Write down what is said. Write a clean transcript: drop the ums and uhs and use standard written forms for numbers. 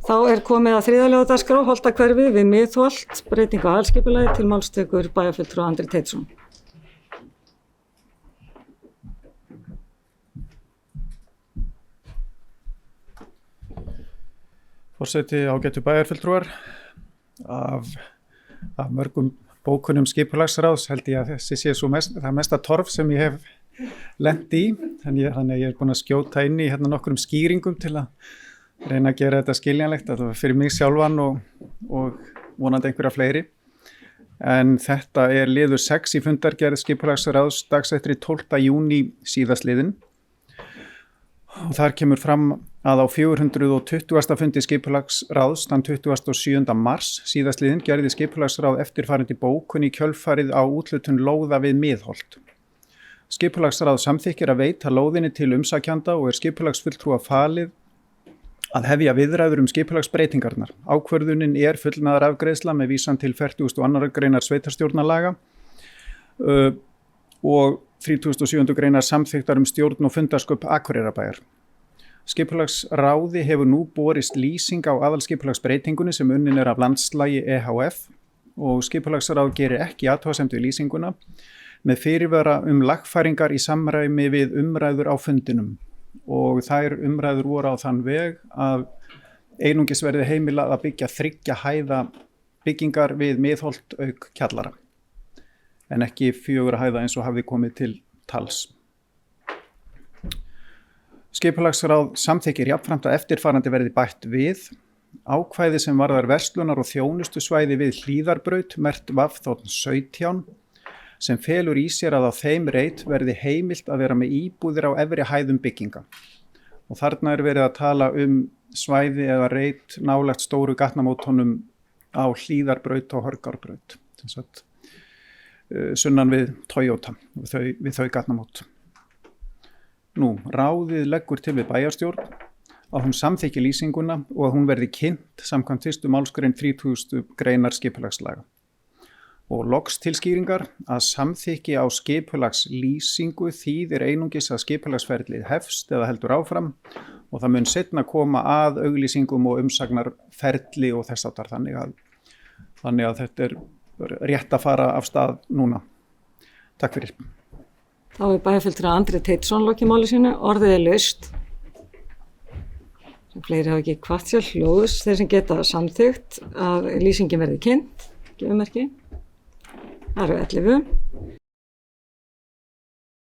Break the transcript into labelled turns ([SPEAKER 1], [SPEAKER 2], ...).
[SPEAKER 1] Þá komið að þriðja dagskrá Holtahverfi við Miðholt, breyting á aðalskipulagi, til málstekur bæjarfulltrúi Andri Teitsson.
[SPEAKER 2] Forseti, ágætu bæjarfulltrúar, af mörgum bókunum skipulagsráðs held ég að þessi sé það mesta torf sem ég hef lent í, þannig að ég búin að skjóta inn í nokkrum skýringum til að reyna að gera þetta skiljanlegt, þetta var fyrir mig sjálfan og vonandi einhverja fleiri. En þetta liður 6 í fundargerð skipulagsráðs dagsettri 12. júní síðastliðinn. Og þar kemur fram að á 420. fundi skipulagsráðs þann 27. mars síðastliðinn gerði skipulagsráð eftirfarandi bókun í kjölfarið á úthlutun lóða við Miðholt. Skipulagsráð samþykkir að veita lóðinni til umsækjanda og skipulagsfulltrúa falið að hefja viðræður skipulagsbreytingarnar. Ákvörðunin fullnaðarafgreiðsla með vísan til 42. greinar sveitarstjórnarlaga og 37. greinar samþykktar stjórn og fundarsköp Akureyrarbæjar. Skipulagsráði hefur nú borist lýsing á aðalskipulagsbreytingunni sem unnin af landslagi EHF og skipulagsráð gerir ekki athugasemd við lýsinguna með fyrirvara lagfæringar í samræmi við umræður á fundinum. Og þær umræður voru á þann veg að einungis verði heimilað að byggja 3 hæða byggingar við Miðholt auk kjallara, en ekki 4 hæða eins og hafði komið til tals. Skipulagsráð samþykkir jafnframt að eftirfarandi verði bætt við ákvæði sem varðar verslunar- og þjónustusvæði við Hlíðarbraut merkt VF 17 sem felur í sér að á þeim reit verði heimilt að vera með íbúðir á efri hæðum bygginga. Og þarna verið að tala svæði eða reit nálægt stóru gatnamótunum á Hlíðarbraut og Hörgárbraut, sunnan við Toyota, við þau gatnamót. Ráðið leggur til við bæjarstjórn að hún samþykki lýsinguna og að hún verði kynnt samkvæmt 1. málsgrein 30. greinar skipulagslaga. Og loks tilskýringar að samþykki á skipulagslýsingu þýðir einungis að skipulagsferlið hefst eða heldur áfram og það mun seinna koma að auglýsingum og umsagnarferli og þess áttar þannig að þetta rétt að fara af stað núna. Takk fyrir.
[SPEAKER 1] Þá bæjarfulltrúi Andri Teitsson lokið máli sínu, orðið laust. Sem fleiri hafa ekki hvatt sér hljóðs, þeir sem geta samþykkt að lýsingin verði kynnt, gefumerki. Það eru 11.